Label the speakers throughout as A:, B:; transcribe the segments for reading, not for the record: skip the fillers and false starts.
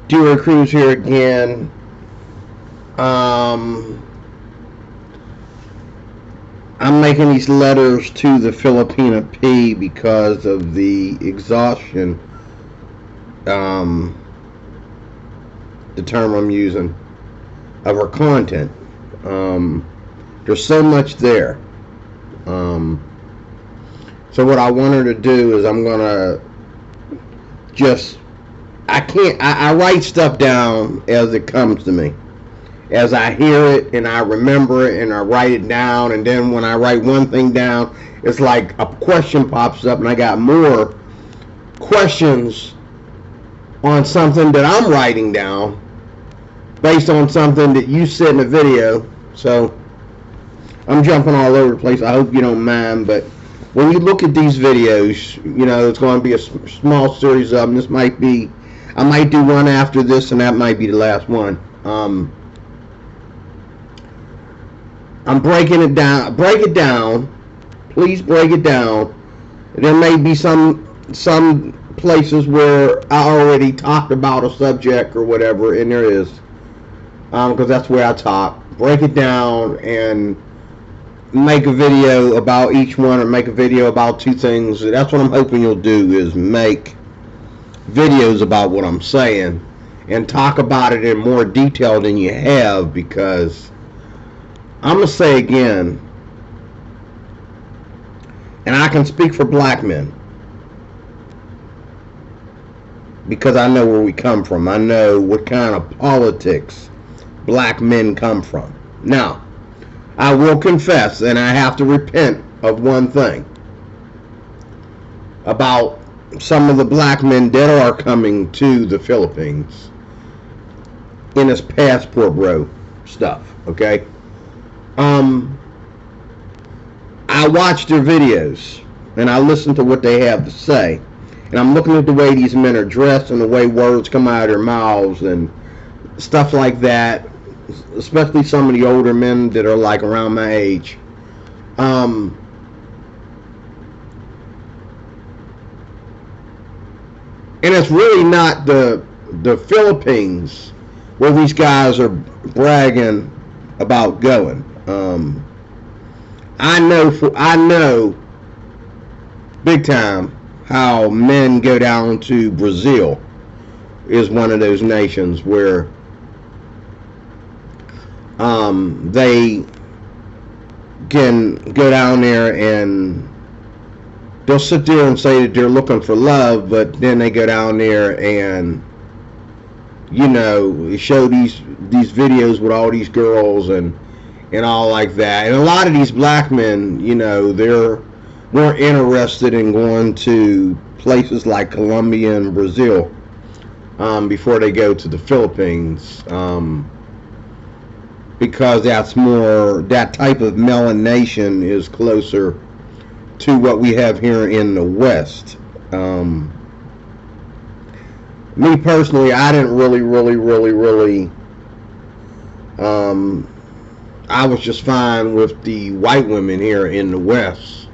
A: Dealer Cruz here again. I'm making these letters to the Filipina Pea because of the exhaustion, the term I'm using, of our content. There's so much there. So what I want her to do is I'm gonna just I write stuff down as it comes to me, as I hear it and I remember it and I write it down, and then when I write one thing down, it's like a question pops up and I got more questions on something that I'm writing down based on something that you said in the video. So I'm jumping all over the place. I hope you don't mind, but when you look at these videos, you know, it's going to be a small series of them. This might be, I might do one after this, and that might be the last one. I'm breaking it down. Break it down. Please break it down. There may be some places where I already talked about a subject or whatever, and there is, because that's where I talk. Break it down and make a video about each one, or make a video about two things. That's what I'm hoping you'll do, is make videos about what I'm saying and talk about it in more detail than you have, because I'm going to say again, and I can speak for black men because I know where we come from. I know what kind of politics black men come from. Now, I will confess, and I have to repent of one thing about some of the black men that are coming to the Philippines in this passport bro stuff, okay? I watch their videos and I listen to what they have to say, and I'm looking at the way these men are dressed and the way words come out of their mouths and stuff like that, especially some of the older men that are like around my age. And it's really not the Philippines where these guys are bragging about going. I know big time how men go down to Brazil is one of those nations where they can go down there and they'll sit there and say that they're looking for love, but then they go down there and, you know, show these videos with all these girls and all like that. And a lot of these black men, you know, they're more interested in going to places like Colombia and Brazil before they go to the Philippines, because that's more, that type of melanation is closer to what we have here in the West. Me personally, I didn't really I was just fine with the white women here in the West.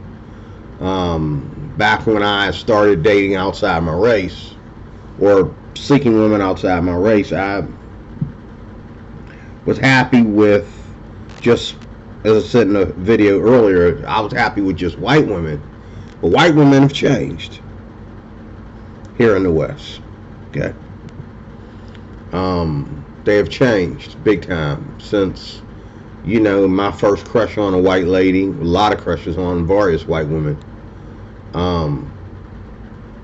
A: Back when I started dating outside my race, or seeking women outside my race, I was happy with just, as I said in the video earlier, I was happy with just white women. But white women have changed here in the West. Okay. They have changed big time since, you know, my first crush on a white lady, a lot of crushes on various white women.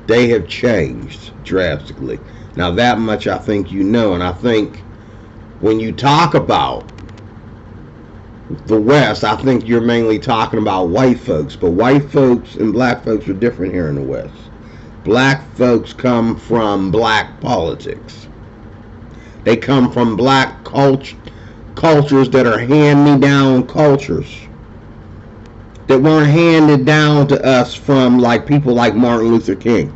A: They have changed drastically. Now that much I think you know, and I think when you talk about the West, I think you're mainly talking about white folks, but white folks and black folks are different here in the West. Black folks come from black politics. They come from black cultures that are hand-me-down cultures that weren't handed down to us from like people like Martin Luther King.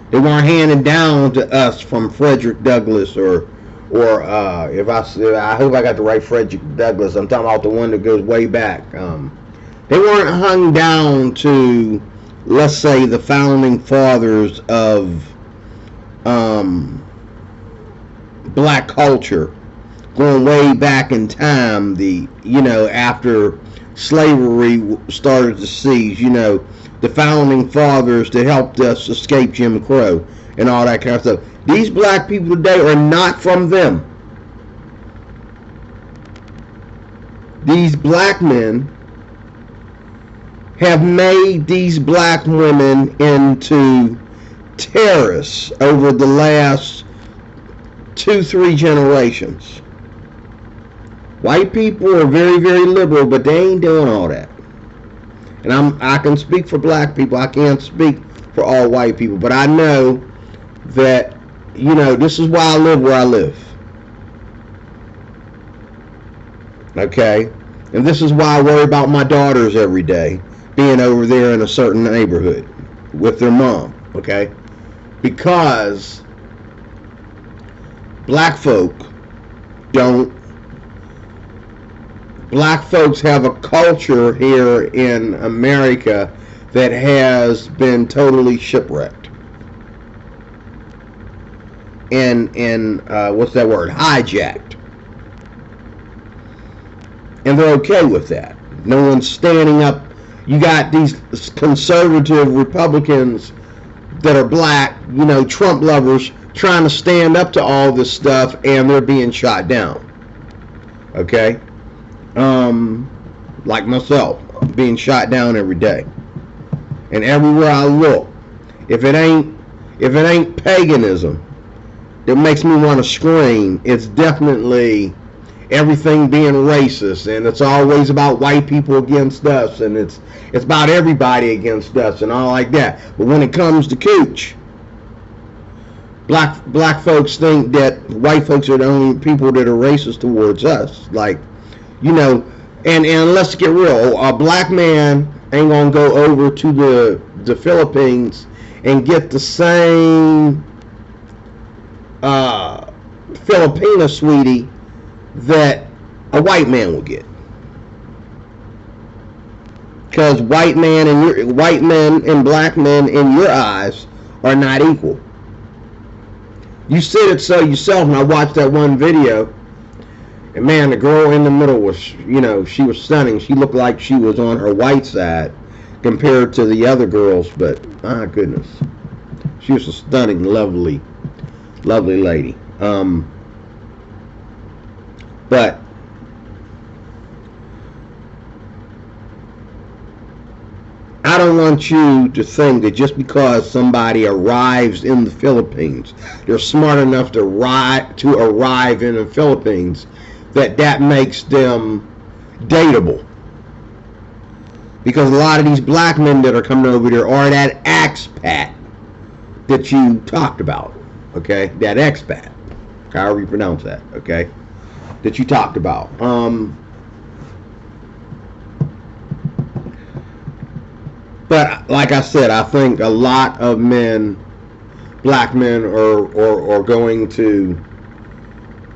A: They weren't handed down to us from Frederick Douglass or if I hope I got the right Frederick Douglass. I'm talking about the one that goes way back. They weren't hung down to, let's say, the founding fathers of black culture, going way back in time, after slavery started to cease, the founding fathers that helped us escape Jim Crow and all that kind of stuff. These black people today are not from them. These black men have made these black women into terrorists over the last 2-3 generations. White people are very, very liberal, but they ain't doing all that. And I can speak for black people. I can't speak for all white people, but I know that, this is why I live where I live. Okay? And this is why I worry about my daughters every day being over there in a certain neighborhood with their mom. Okay? Because black folks have a culture here in America that has been totally shipwrecked. And what's that word? Hijacked. And they're okay with that. No one's standing up. You got these conservative Republicans that are black, Trump lovers, trying to stand up to all this stuff, and they're being shot down. Okay? Like myself, being shot down every day. And everywhere I look, if it ain't paganism that makes me want to scream, it's definitely everything being racist, and it's always about white people against us, and it's about everybody against us and all like that. But when it comes to cooch, black folks think that white folks are the only people that are racist towards us. Like, and let's get real, a black man ain't gonna go over to the Philippines and get the same Filipina sweetie that a white man will get. Because white men and black men in your eyes are not equal. You said it so yourself, and I watched that one video, and man, the girl in the middle was, she was stunning. She looked like she was on her white side compared to the other girls, but my goodness, she was a stunning, lovely lady. But I don't want you to think that just because somebody arrives in the Philippines, they're smart enough to arrive in the Philippines, that makes them dateable. Because a lot of these black men that are coming over there are that expat that you talked about, okay? That expat, however you pronounce that, okay? That you talked about. But like I said, I think a lot of black men are going to,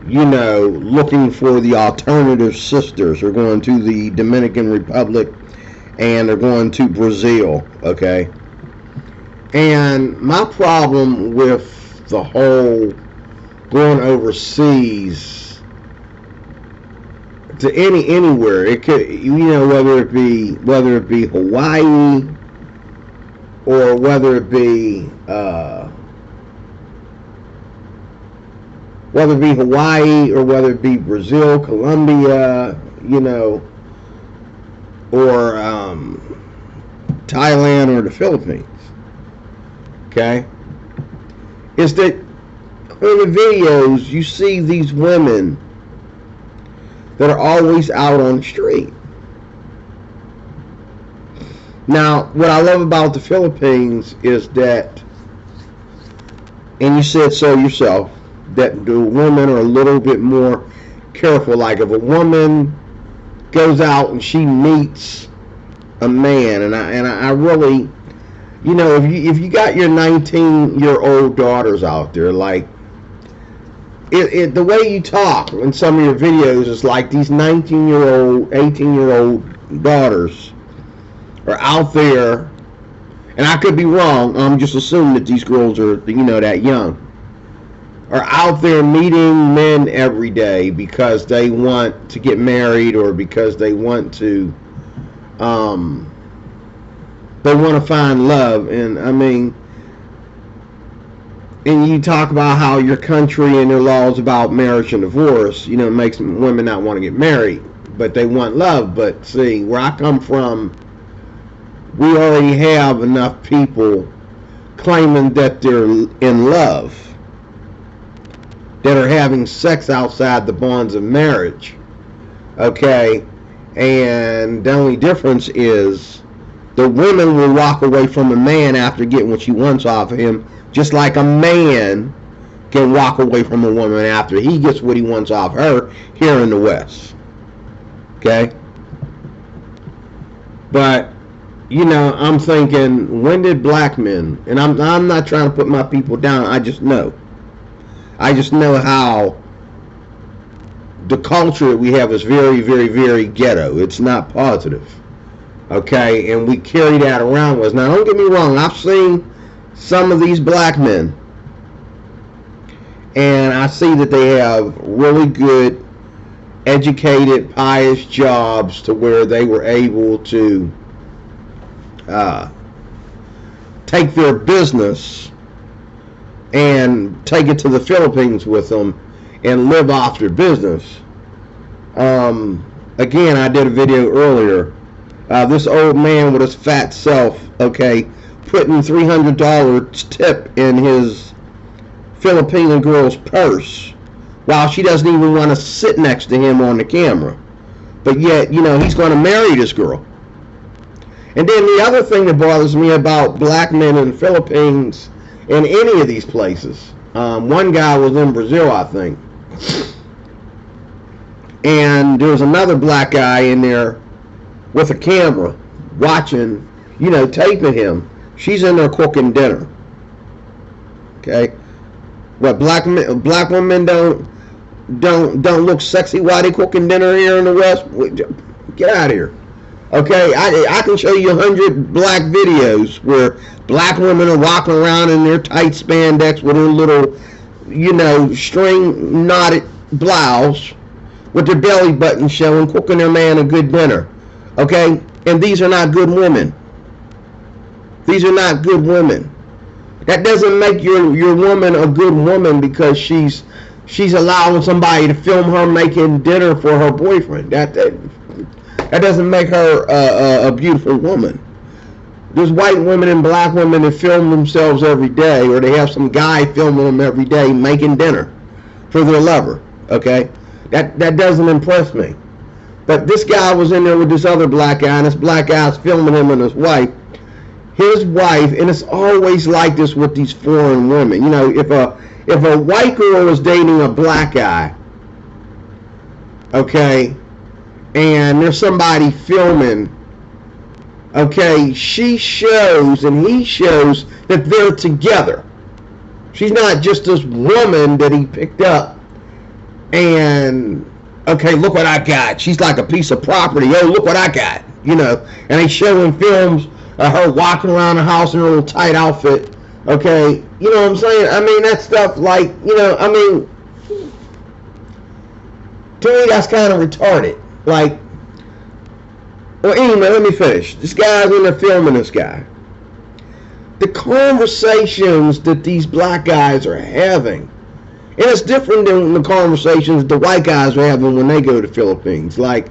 A: looking for the alternative sisters. They're going to the Dominican Republic, and they're going to Brazil, okay? And my problem with the whole going overseas to anywhere, it could, whether it be Hawaii, or whether it be Hawaii, or whether it be Brazil, Colombia, or Thailand, or the Philippines. Okay? Is that in the videos you see these women that are always out on the street. Now, what I love about the Philippines is that, and you said so yourself, that the women are a little bit more careful. Like if a woman goes out and she meets a man, and I really, if you got your 19-year-old daughters out there, like the way you talk in some of your videos is like these 19-year-old, 18-year-old daughters are out there, and I could be wrong. I'm just assuming that these girls are, that young. are out there meeting men every day because they want to get married, or because they want to find love. And I mean, and you talk about how your country and their laws about marriage and divorce, you know, makes women not want to get married, but they want love. But see, where I come from, we already have enough people claiming that they're in love, that are having sex outside the bonds of marriage. Okay? And the only difference is the woman will walk away from a man after getting what she wants off of him, just like a man can walk away from a woman after he gets what he wants off her here in the West. Okay? But, you know, I'm thinking, when did black men, and I'm not trying to put my people down, I just know how the culture that we have is very, very, very ghetto. It's not positive. Okay? And we carry that around with us. Now, don't get me wrong. I've seen some of these black men, and I see that they have really good, educated, pious jobs to where they were able to take their business and take it to the Philippines with them and live off their business. Again, I did a video earlier. This old man with his fat self, okay, putting $300 tip in his Filipina girl's purse while she doesn't even want to sit next to him on the camera. But yet, you know, he's going to marry this girl. And then the other thing that bothers me about black men in the Philippines and any of these places, one guy was in Brazil, I think, and there was another black guy in there with a camera watching, you know, taping him. She's in there cooking dinner. Okay, what, black women don't look sexy while they cooking dinner here in the West? Get out of here. Okay, I can show you 100 black videos where black women are walking around in their tight spandex with their little, you know, string knotted blouse with their belly button showing, cooking their man a good dinner. Okay, and these are not good women. These are not good women. That doesn't make your woman a good woman because she's allowing somebody to film her making dinner for her boyfriend. That doesn't make her a beautiful woman. There's white women and black women that film themselves every day, or they have some guy filming them every day making dinner for their lover. Okay, that doesn't impress me. But this guy was in there with this other black guy, and this black guy's filming him and his wife. His wife, and it's always like this with these foreign women. You know, if a white girl is dating a black guy, okay, and there's somebody filming, okay, she shows and he shows that they're together. She's not just this woman that he picked up and, okay, look what I got. She's like a piece of property. Oh, look what I got. You know, and they showing films of her walking around the house in her little tight outfit. Okay, you know what I'm saying? I mean, that stuff, like, you know, I mean, to me, that's kind of retarded. Like, well, anyway, let me finish. This guy's in there filming this guy. The conversations that these black guys are having, and it's different than the conversations the white guys are having when they go to the Philippines. Like,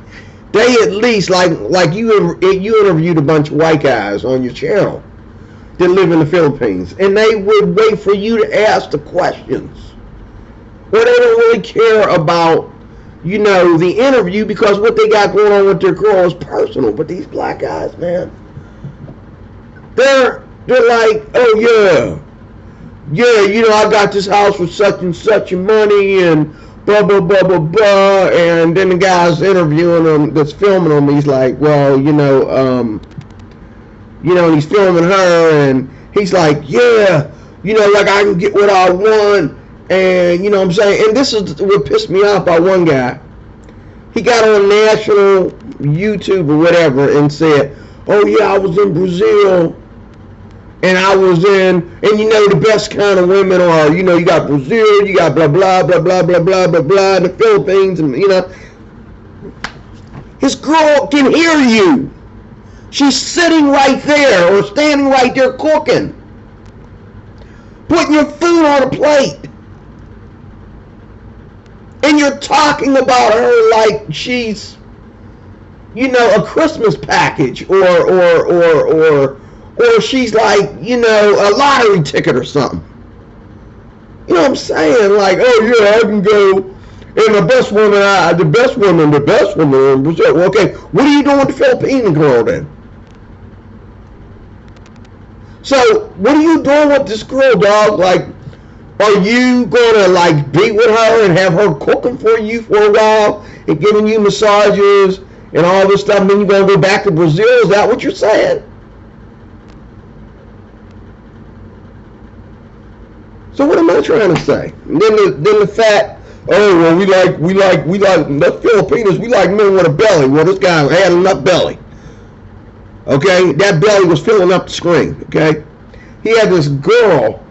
A: they at least, like you interviewed a bunch of white guys on your channel that live in the Philippines, and they would wait for you to ask the questions. Or they don't really care about, you know, the interview, because what they got going on with their girl is personal. But these black guys, man, they're like, oh yeah, you know, I got this house for such and such money and blah blah blah blah blah, and then the guy's interviewing him, that's filming him, he's like, well, you know, and he's filming her, and he's like, yeah, you know, like, I can get what I want. And, you know what I'm saying? And this is what pissed me off by one guy. He got on national YouTube or whatever and said, oh yeah, I was in Brazil And I was in, and you know, the best kind of women are, you know, you got Brazil, you got blah, blah, blah, blah, blah, blah, blah, blah, the Philippines, and, you know. His girl can hear you. She's sitting right there or standing right there cooking. Putting your food on a plate. And you're talking about her like she's, you know, a Christmas package or she's like, you know, a lottery ticket or something. You know what I'm saying? Like, oh yeah, I can go, and the best woman in Brazil. Okay, what are you doing with the Filipino girl then? So, what are you doing with this girl, dog? Like, are you gonna like be with her and have her cooking for you for a while and giving you massages and all this stuff, and then you're gonna go back to Brazil? Is that what you're saying? So what am I trying to say? And then the fact, oh well, we like the Filipinos, we like men with a belly. Well, this guy had enough belly. Okay, that belly was filling up the screen. Okay, he had this girl.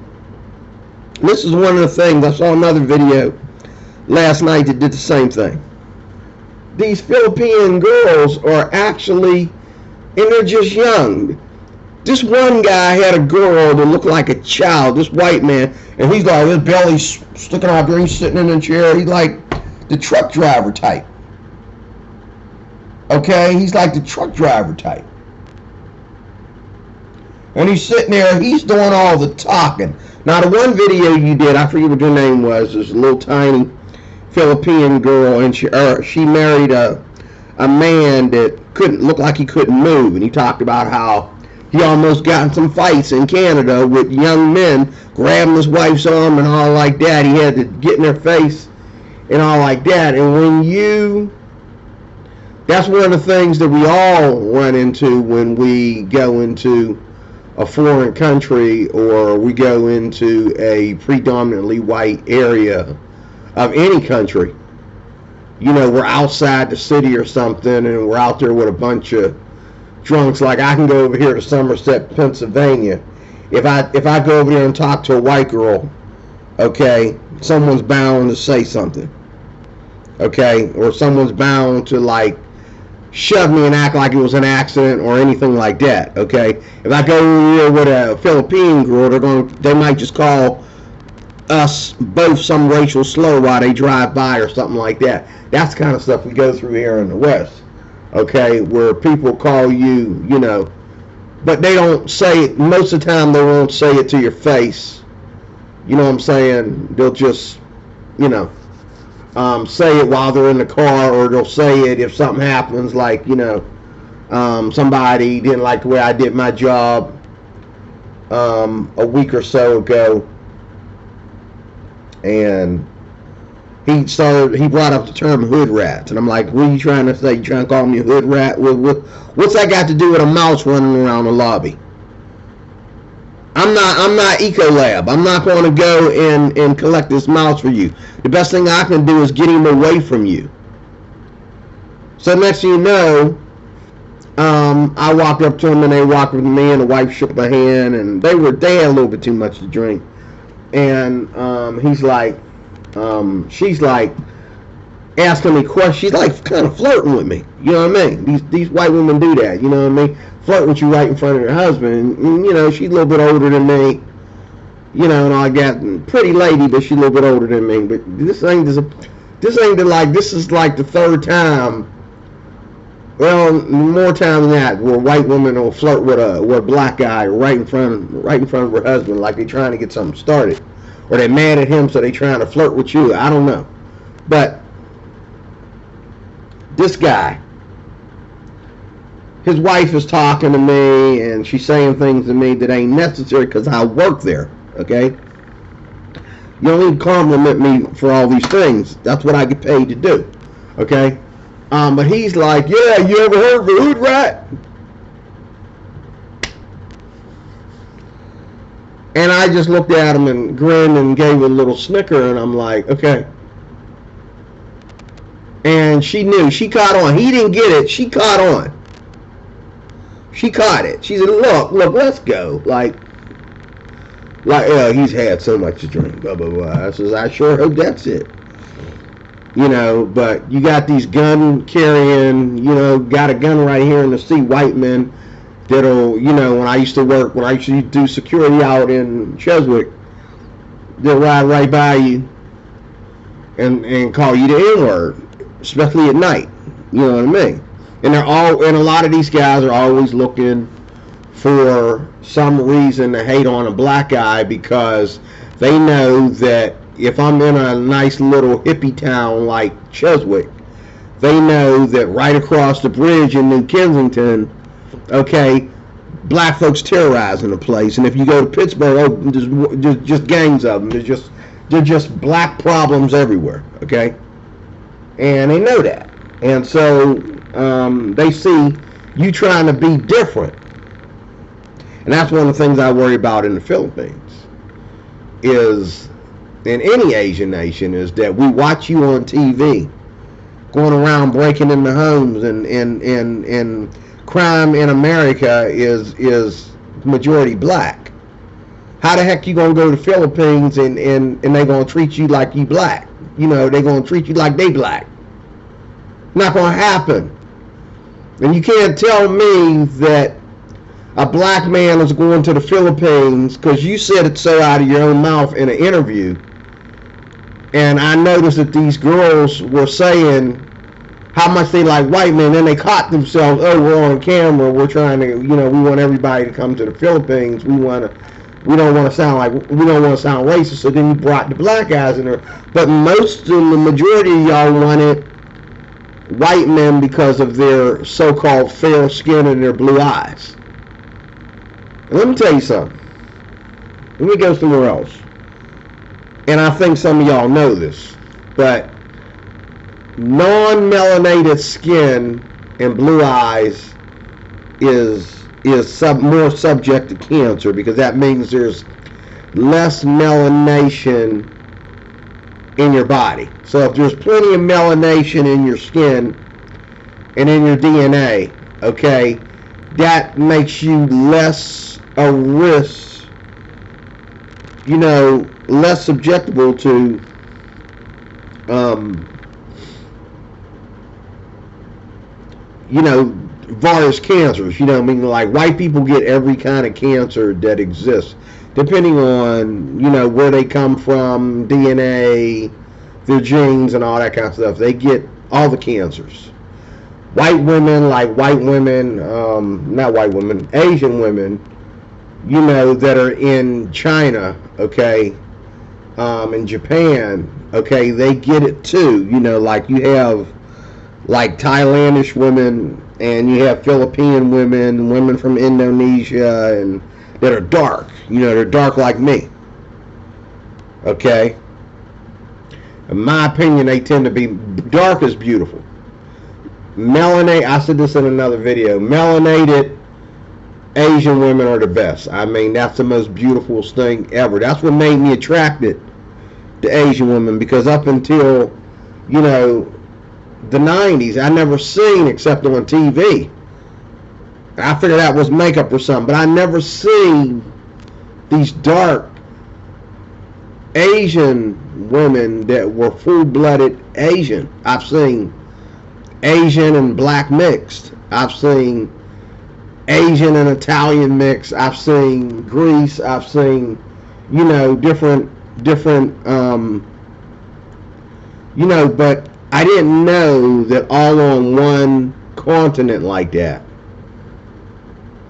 A: This is one of the things, I saw another video last night that did the same thing. These Philippine girls are actually, and they're just young. This one guy had a girl that looked like a child, this white man, and he's like, his belly's sticking out there, he's sitting in a chair, he's like the truck driver type. Okay, he's like the truck driver type. And he's sitting there, he's doing all the talking. Now, the one video you did, I forget what her name was, this little tiny Philippine girl, and she married a man that looked like he couldn't move, and he talked about how he almost got in some fights in Canada with young men grabbing his wife's arm and all like that. He had to get in their face and all like that. And that's one of the things that we all run into when we go into a foreign country or we go into a predominantly white area of any country. You know, we're outside the city or something and we're out there with a bunch of drunks. Like, I can go over here to Somerset, Pennsylvania. If I go over there and talk to a white girl, okay, someone's bound to say something, okay, or someone's bound to like shove me and act like it was an accident or anything like that, okay. If I go over here with a Philippine girl, they might just call us both some racial slur while they drive by or something like that. That's the kind of stuff we go through here in the West. Okay, where people call you, you know, but they don't say it, most of the time they won't say it to your face. You know what I'm saying? They'll just, you know, say it while they're in the car, or they'll say it if something happens, like, you know, somebody didn't like the way I did my job a week or so ago, and he brought up the term hood rat, and I'm like, what are you trying to say? You trying to call me a hood rat? What's that got to do with a mouse running around the lobby? I'm not Ecolab. I'm not going to go and collect this mouse for you. The best thing I can do is get him away from you. So next thing you know, I walked up to him and they walked with me, and the wife shook my hand, and they had a little bit too much to drink, and he's like, she's like asking me questions. She's like kind of flirting with me. You know what I mean? These white women do that. You know what I mean? Flirt with you right in front of your husband. And, you know, she's a little bit older than me. You know, and I got pretty lady, but she's a little bit older than me. But this is like the third time. Well, more time than that, where a white woman will flirt with a black guy right in front of her husband, like they're trying to get something started. Or they're mad at him, so they're trying to flirt with you. I don't know. But this guy, his wife is talking to me, and she's saying things to me that ain't necessary because I work there, okay? You don't need to compliment me for all these things. That's what I get paid to do, okay? But he's like, yeah, you ever heard of a hood rat? And I just looked at him and grinned and gave a little snicker, and I'm like, okay. And she knew. She caught on. He didn't get it. She caught on. She caught it. She said, look, let's go. Like, Like, he's had so much to drink, blah, blah, blah. I says, I sure hope that's it. But you got these gun carrying, got a gun right here in the seat, white men that'll, when I used to do security out in Cheswick, they'll ride right by you and call you the N-word, especially at night. You know what I mean? And a lot of these guys are always looking for some reason to hate on a black guy because they know that if I'm in a nice little hippie town like Cheswick, they know that right across the bridge in New Kensington, okay, black folks terrorizing the place. And if you go to Pittsburgh, there's just gangs of them. There's just black problems everywhere, okay? And they know that. And so they see you trying to be different. And that's one of the things I worry about in the Philippines is, in any Asian nation, is that we watch you on TV going around breaking into homes and crime in America is majority black. How the heck you gonna go to the Philippines and they gonna treat you like you black? They gonna treat you like they black. Not gonna happen. And you can't tell me that a black man is going to the Philippines because you said it so out of your own mouth in an interview. And I noticed that these girls were saying how much they like white men. Then they caught themselves. Oh, we're on camera. We're trying to, we want everybody to come to the Philippines. We don't want to sound racist. So then you brought the black guys in there. But the majority of y'all wanted white men because of their so-called fair skin and their blue eyes. And let me tell you something. Let me go somewhere else. And I think some of y'all know this, but non-melanated skin and blue eyes is more subject to cancer because that means there's less melanation in your body. So if there's plenty of melanation in your skin and in your DNA, okay, that makes you less a risk, less susceptible to various cancers. Like white people get every kind of cancer that exists, depending on, where they come from, DNA, their genes, and all that kind of stuff. They get all the cancers. White women, Asian women, that are in China, okay, in Japan, okay, they get it too. Like you have like Thailandish women and you have Philippine women from Indonesia, and that are dark. They're dark like me. Okay? In my opinion, they tend to be dark is beautiful. Melanated, I said this in another video, melanated Asian women are the best. That's the most beautiful thing ever. That's what made me attracted to Asian women, because up until, the 90s, I never seen, except on TV. I figured that was makeup or something, but I never seen these dark Asian women that were full-blooded Asian. I've seen Asian and black mixed. I've seen Asian and Italian mix. I've seen Greece. I've seen, different, but I didn't know that all on one continent like that.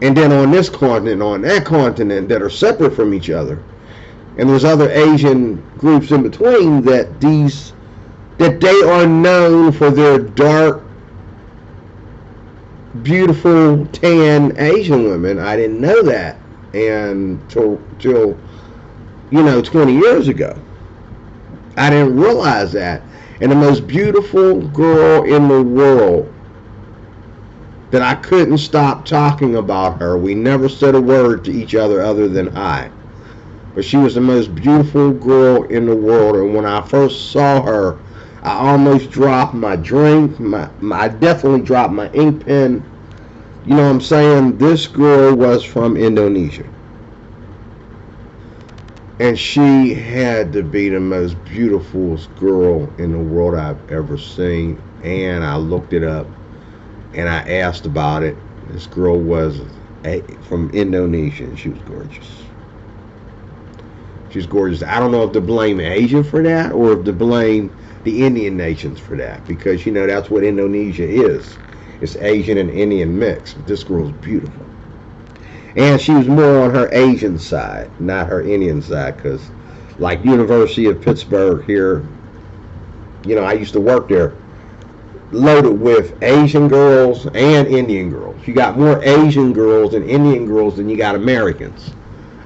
A: And then on this continent, on that continent, that are separate from each other. And there's other Asian groups in between that they are known for their dark, beautiful, tan Asian women. I didn't know that until 20 years ago. I didn't realize that. And the most beautiful girl in the world that I couldn't stop talking about her. We never said a word to each other than hi. But she was the most beautiful girl in the world. And when I first saw her, I almost dropped my drink. I definitely dropped my ink pen. You know what I'm saying? This girl was from Indonesia. And she had to be the most beautiful girl in the world I've ever seen. And I looked it up and I asked about it. This girl was from Indonesia and she was gorgeous. She was gorgeous. I don't know if to blame Asia for that or if to blame the Indian nations for that, because you know that's what Indonesia is. It's Asian and Indian mix. But this girl's beautiful. And she was more on her Asian side, not her Indian side, because like University of Pittsburgh here, you know, I used to work there, loaded with Asian girls and Indian girls. You got more Asian girls and Indian girls than you got Americans,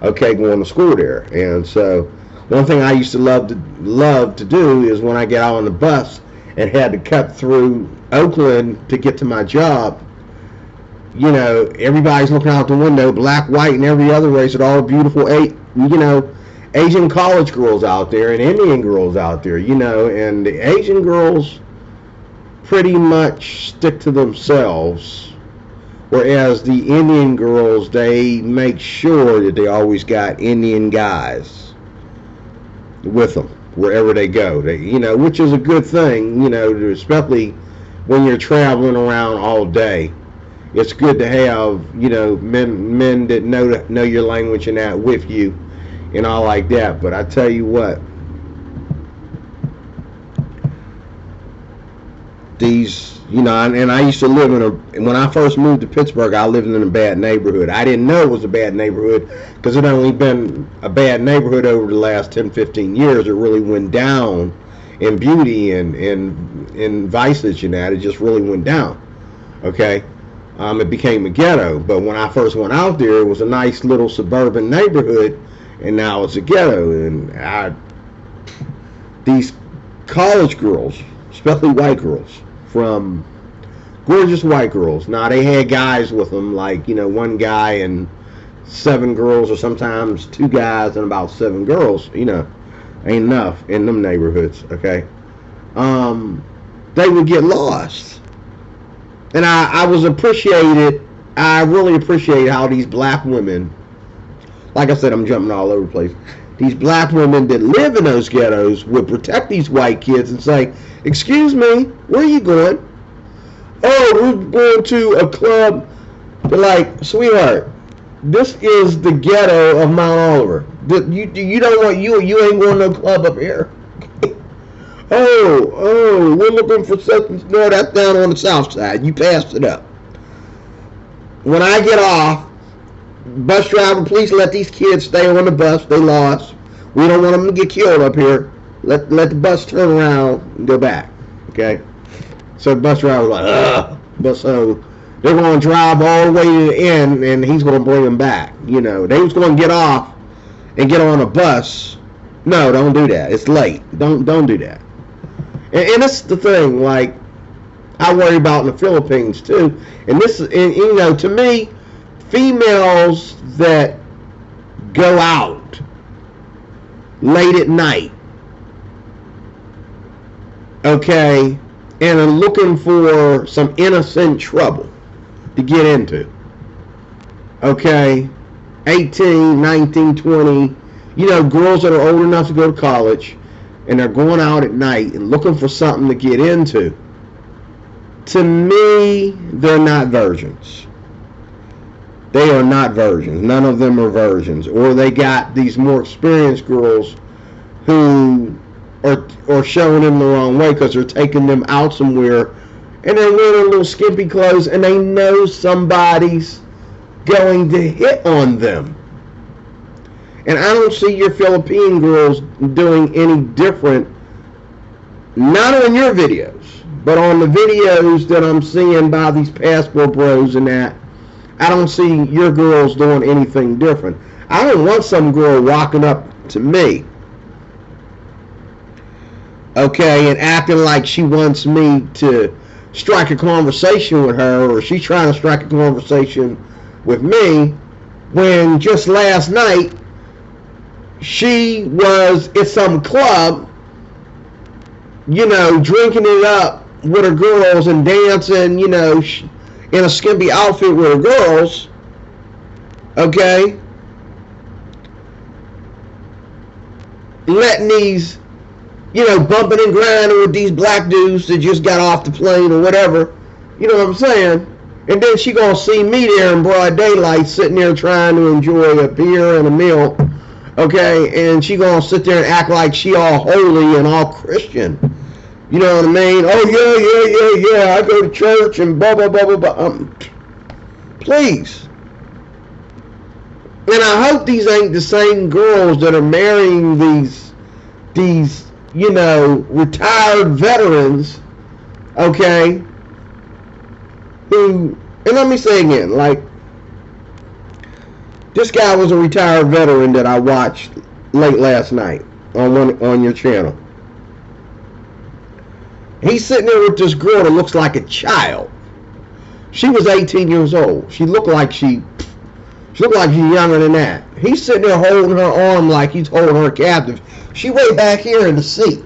A: okay, going to school there. And so one thing I used to love to do is when I get out on the bus and had to cut through Oakland to get to my job, you know, everybody's looking out the window, black, white, and every other race, and all beautiful, Asian college girls out there and Indian girls out there, you know, and the Asian girls pretty much stick to themselves, whereas the Indian girls, they make sure that they always got Indian guys with them wherever they go. They, you know, which is a good thing, you know, especially when you're traveling around all day. It's good to have, you know, men that know your language and that with you and all like that. But I tell you what, these, you know, and I used to live when I first moved to Pittsburgh, I lived in a bad neighborhood. I didn't know it was a bad neighborhood because it only been a bad neyborhood over the last 10, 15 years. It really went down in beauty and in vices and that. It just really went down, okay? It became a ghetto, but when I first went out there, it was a nice little suburban neighborhood, and now it's a ghetto. And these college girls, especially white girls, from gorgeous white girls. Now they had guys with them, like, you know, one guy and 7 girls, or sometimes 2 guys and about 7 girls. You know, ain't enough in them neighborhoods. Okay, they would get lost. And I really appreciated how these black women, like I said, I'm jumping all over the place. These black women that live in those ghettos would protect these white kids and say, "Excuse me, where are you going?" "Oh, we're going to a club." They're like, "Sweetheart, this is the ghetto of Mount Oliver. You don't want you ain't going to no club up here." Oh, we're looking for something. No, that's down on the south side. You passed it up. When I get off, bus driver, please let these kids stay on the bus. They lost. We don't want them to get killed up here. Let the bus turn around and go back. Okay? So the bus driver was like, ugh. But so they're going to drive all the way to the end, and he's going to bring them back. You know, they was going to get off and get on a bus. No, don't do that. It's late. Don't do that. And that's the thing, like, I worry about in the Philippines, too. And this, and, you know, to me, females that go out late at night, okay, and are looking for some innocent trouble to get into, okay, 18, 19, 20, you know, girls that are old enough to go to college, and they're going out at night and looking for something to get into. To me, they're not virgins. They are not virgins. None of them are virgins. Or they got these more experienced girls who are showing them the wrong way because they're taking them out somewhere and they're wearing little skimpy clothes and they know somebody's going to hit on them. And I don't see your Philippine girls doing any different, not on your videos, but on the videos that I'm seeing by these passport bros and that. I don't see your girls doing anything different. I don't want some girl walking up to me, okay, and acting like she wants me to strike a conversation with her, or she's trying to strike a conversation with me, when just last night she was at some club, you know, drinking it up with her girls and dancing, you know, in a skimpy outfit with her girls, okay? letting these, bumping and grinding with these black dudes that just got off the plane or whatever. You know what I'm saying? And then she gonna see me there in broad daylight sitting there trying to enjoy a beer and a meal. Okay, and she gonna sit there and act like she all holy and all Christian. You know what I mean? Oh yeah, I go to church and blah blah blah blah blah. Please. And I hope these ain't the same girls that are marrying these retired veterans, okay, who, and let me say again, like, this guy was a retired veteran that I watched late last night on your channel. He's sitting there with this girl that looks like a child. She was 18 years old. She looked like she's younger than that. He's sitting there holding her arm like he's holding her captive. She way back here in the seat.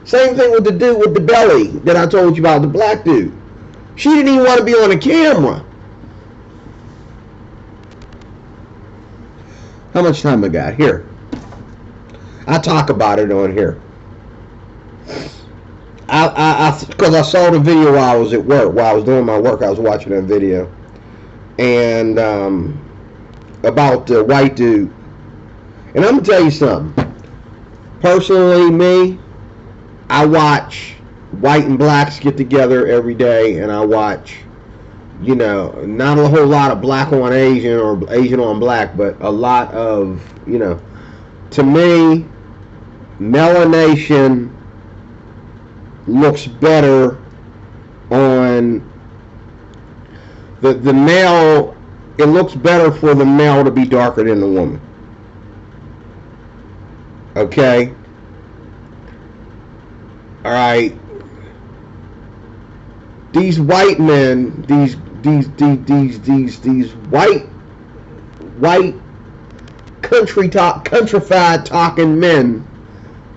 A: Same thing with the dude with the belly that I told you about, the black dude. She didn't even want to be on the camera. How much time I got here? I talk about it on here. Because I saw the video while I was at work. While I was doing my work, I was watching that video. And about the white dude. And I'm going to tell you something. Personally, me, I watch white and blacks get together every day, and I watch, not a whole lot of black on Asian or Asian on black, but a lot of, to me, melanation looks better on the male. It looks better for the male to be darker than the woman. Okay? Alright. These white men, these white countrified talking men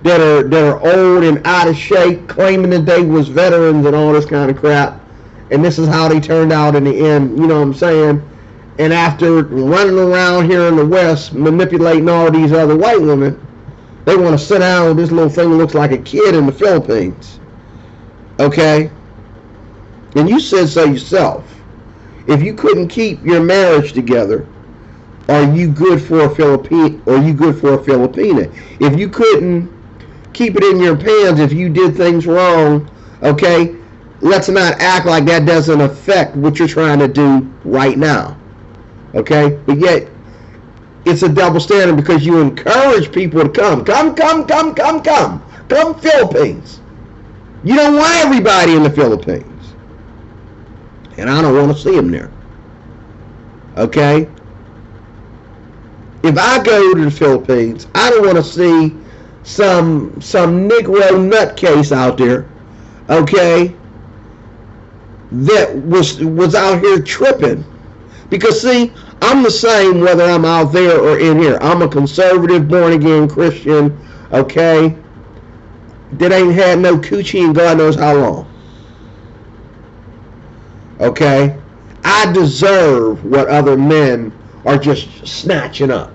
A: that are old and out of shape, claiming that they was veterans and all this kind of crap, and this is how they turned out in the end, you know what I'm saying? And after running around here in the West, manipulating all these other white women, they want to sit down with this little thing that looks like a kid in the Philippines. Okay? And you said so yourself. If you couldn't keep your marriage together, are you good for a Filipina? If you couldn't keep it in your pants if you did things wrong, okay, let's not act like that doesn't affect what you're trying to do right now. Okay? But yet, it's a double standard because you encourage people to come Philippines. You don't want everybody in the Philippines. And I don't want to see them there. Okay? If I go to the Philippines, I don't want to see some Negro nutcase out there, okay, that was out here tripping. Because see, I'm the same whether I'm out there or in here. I'm a conservative, born-again Christian, okay, that ain't had no coochie in God knows how long. Okay? I deserve what other men are just snatching up.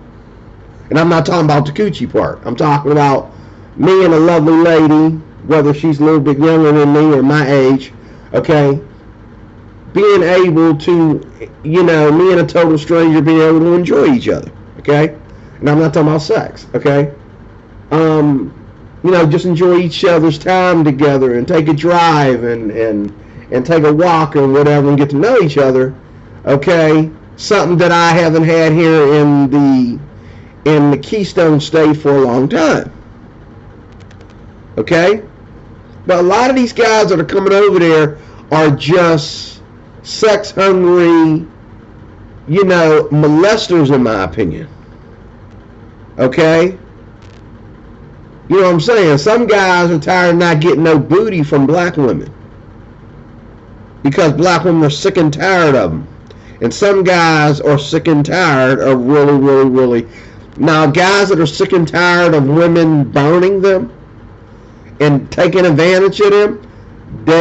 A: And I'm not talking about the coochie part. I'm talking about me and a lovely lady, whether she's a little bit younger than me or my age, okay, being able to, me and a total stranger being able to enjoy each other, okay? And I'm not talking about sex, okay? Just enjoy each other's time together and take a drive and take a walk and whatever and get to know each other, okay? Something that I haven't had here in the Keystone State for a long time, okay? But a lot of these guys that are coming over there are just sex hungry, molesters in my opinion. Okay? You know what I'm saying? Some guys are tired of not getting no booty from black women. Because black women are sick and tired of them. And some guys are sick and tired of really. Now, guys that are sick and tired of women burning them and taking advantage of them, these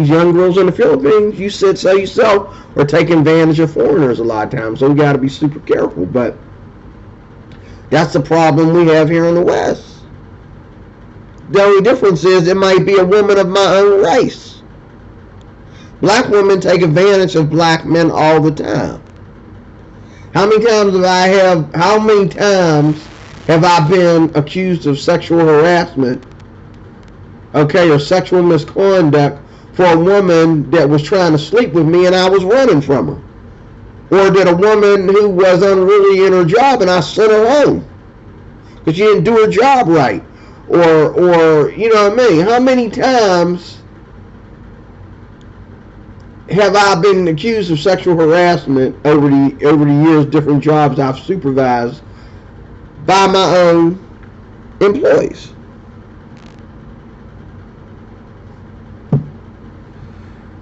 A: young girls in the Philippines, you said so yourself, are taking advantage of foreigners a lot of times. So we got to be super careful. But That's the problem we have here in the West. The only difference is it might be a woman of my own race. Black women take advantage of black men all the time. How many times have I been accused of sexual harassment, okay, or sexual misconduct for a woman that was trying to sleep with me and I was running from her? Or did a woman who was unruly in her job and I sent her home because she didn't do her job right? Or you know what I mean? How many times have I been accused of sexual harassment over the years, different jobs I've supervised by my own employees?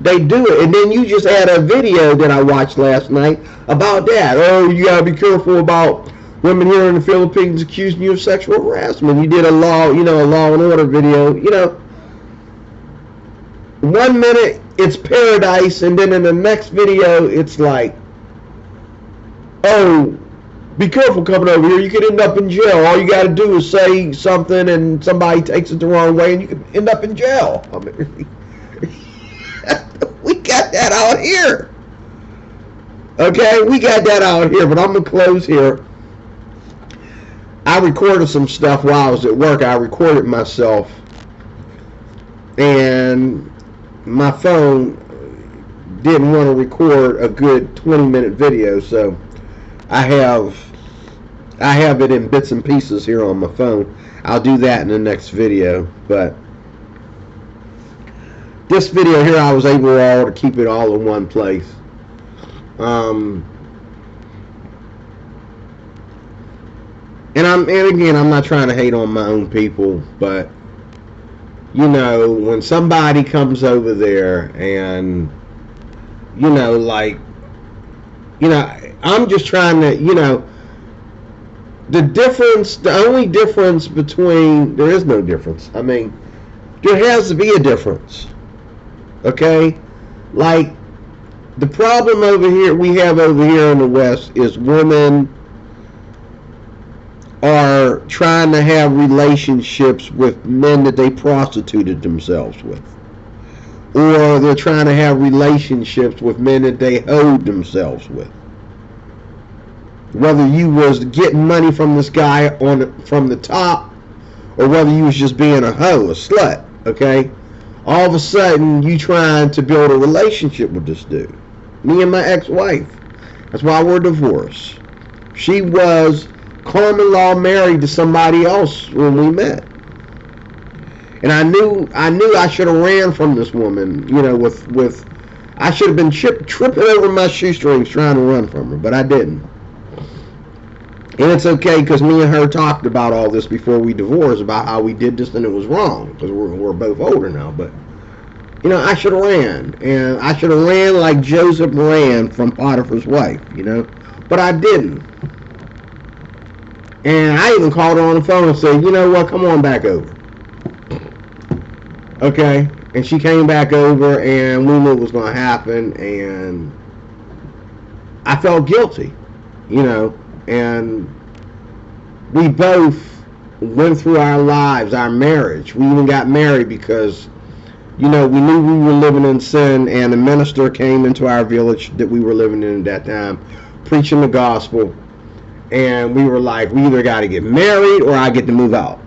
A: They do it, and then you just had a video that I watched last night about that. Oh, you gotta be careful about women here in the Philippines accusing you of sexual harassment. You did a law and order video. You know, 1 minute it's paradise, and then in the next video it's like, oh, be careful coming over here. You could end up in jail. All you got to do is say something, and somebody takes it the wrong way, and you could end up in jail. I mean, we got that out here. Okay, we got that out here, but I'm going to close here. I recorded some stuff while I was at work. I recorded myself, and my phone didn't want to record a good 20-minute video, so I have it in bits and pieces here on my phone. I'll do that in the next video, but this video here I was able to keep it all in one place. And again, I'm not trying to hate on my own people, but you know, when somebody comes over there and you know, like, you know, I'm just trying to, you know, the only difference between, there is no difference. I mean, there has to be a difference. Okay? Like, the problem we have over here in the West is women are trying to have relationships with men that they prostituted themselves with. Or they're trying to have relationships with men that they hoed themselves with. Whether you was getting money from this guy from the top, or whether you was just being a hoe, a slut, okay? All of a sudden, you trying to build a relationship with this dude. Me and my ex-wife. That's why we're divorced. She was common law married to somebody else when we met. And I knew I should have ran from this woman, you know, with I should have been tripping over my shoestrings trying to run from her, but I didn't. And it's okay, because me and her talked about all this before we divorced, about how we did this and it was wrong, because we're both older now. But, you know, I should have ran. And I should have ran like Joseph ran from Potiphar's wife, you know. But I didn't. And I even called her on the phone and said, you know what, come on back over. Okay? And she came back over, and we knew what was going to happen, and I felt guilty, you know. And we both went through our lives, our marriage. We even got married because, you know, we knew we were living in sin, and a minister came into our village that we were living in at that time, preaching the gospel, and we were like, we either got to get married or I get to move out.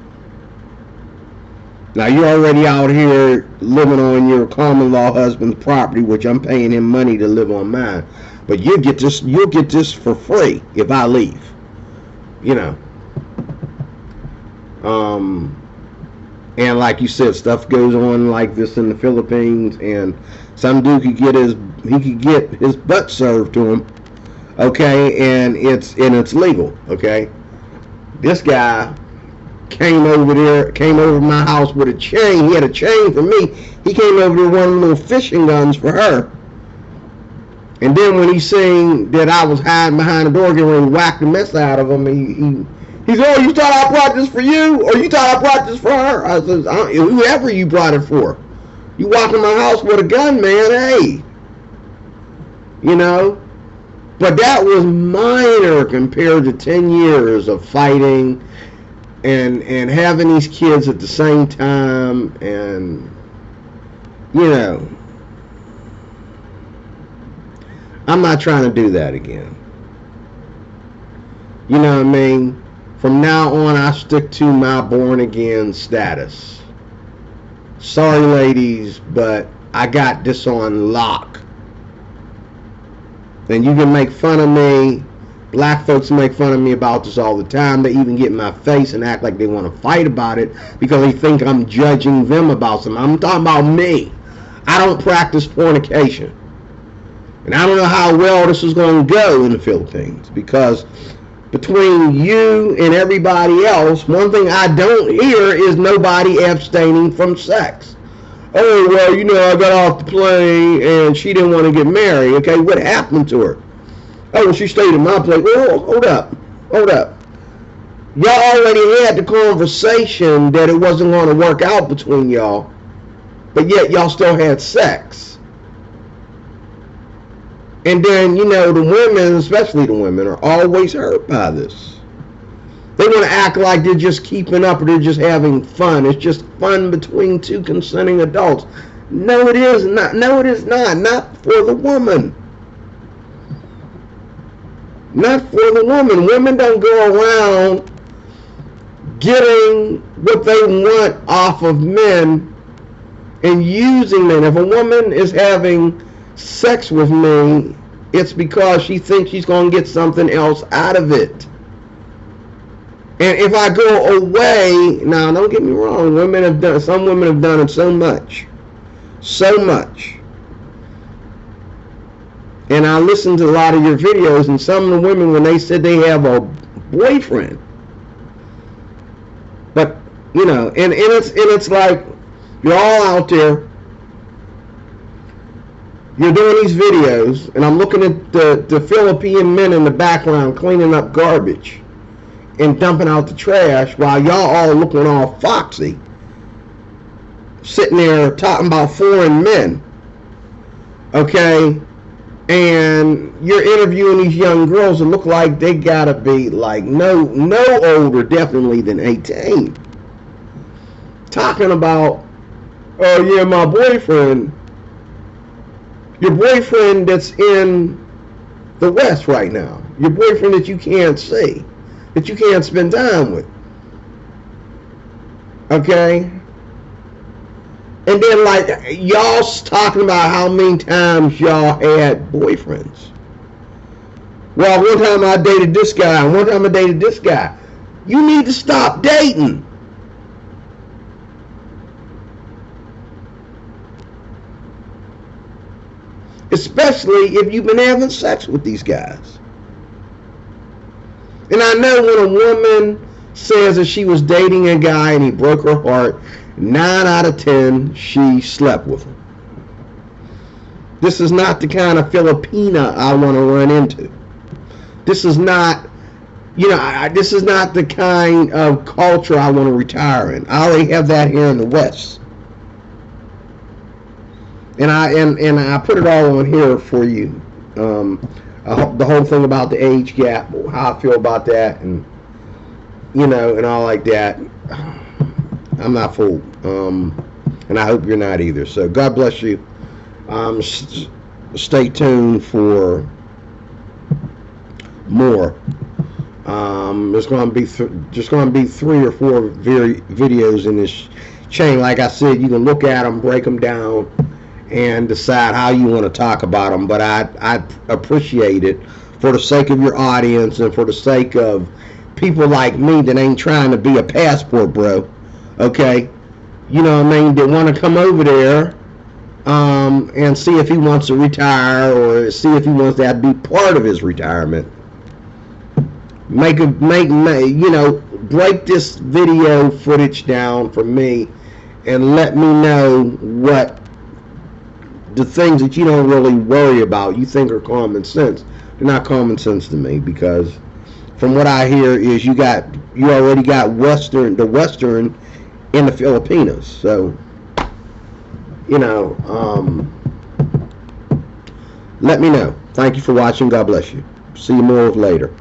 A: Now, you're already out here living on your common law husband's property, which I'm paying him money to live on mine. But you'll get this for free if I leave. You know. And like you said, stuff goes on like this in the Philippines, and some dude could get his butt served to him. Okay, and it's legal. Okay. This guy came over my house with a chain. He had a chain for me. He came over there with one of the little fishing guns for her. And then when he seen that I was hiding behind the door, getting ready to whack the mess out of him, he said, "Oh, you thought I brought this for you? Or you thought I brought this for her?" I said, "Whoever you brought it for. You walk in my house with a gun, man, hey." You know? But that was minor compared to 10 years of fighting and having these kids at the same time, and you know, I'm not trying to do that again. You know what I mean? From now on, I stick to my born again status. Sorry, ladies, but I got this on lock. And you can make fun of me. Black folks make fun of me about this all the time. They even get in my face and act like they want to fight about it because they think I'm judging them about something. I'm talking about me. I don't practice fornication. And I don't know how well this is going to go in the Philippines, because between you and everybody else, one thing I don't hear is nobody abstaining from sex. Oh, well, you know, I got off the plane and she didn't want to get married. Okay, what happened to her? Oh, well, she stayed in my place. Oh, hold up. Y'all already had the conversation that it wasn't going to work out between y'all, but yet y'all still had sex. And then, you know, the women, especially the women, are always hurt by this. They want to act like they're just keeping up or they're just having fun. It's just fun between two consenting adults. No, it is not. No, it is not. Not for the woman. Not for the woman. Women don't go around getting what they want off of men and using men. If a woman is having sex with me, it's because she thinks she's going to get something else out of it. And if I go away, now don't get me wrong, some women have done it so much. And I listened to a lot of your videos, and some of the women, when they said they have a boyfriend, but you know, and it's like you're all out there, you're doing these videos, and I'm looking at the Philippine men in the background cleaning up garbage and dumping out the trash while y'all all looking all foxy, sitting there talking about foreign men, okay? And you're interviewing these young girls that look like they gotta be like no older definitely than 18. Talking about, oh yeah, my boyfriend. Your boyfriend that's in the West right now. Your boyfriend that you can't see, that you can't spend time with. Okay? And then, like, y'all talking about how many times y'all had boyfriends. Well, one time I dated this guy, and one time I dated this guy. You need to stop dating. Especially if you've been having sex with these guys. And I know when a woman says that she was dating a guy and he broke her heart, 9 out of 10, she slept with him. This is not the kind of Filipina I want to run into. This is not, you know, this is not the kind of culture I want to retire in. I already have that here in the West. And I put it all on here for you. The whole thing about the age gap, how I feel about that, and you know, and all like that. I'm not fooled, and I hope you're not either. So God bless you. Stay tuned for more. There's going to be just going to be 3 or 4 videos in this chain. Like I said, you can look at them, break them down, and decide how you want to talk about them. But I appreciate it for the sake of your audience and for the sake of people like me that ain't trying to be a passport bro. Okay? You know what I mean? That want to come over there and see if he wants to retire or see if he wants that to be part of his retirement. Make you know, break this video footage down for me and let me know what the things that you don't really worry about, you think are common sense. They're not common sense to me, because from what I hear is you already got the Western in the Filipinas. So, you know, let me know. Thank you for watching. God bless you. See you more later.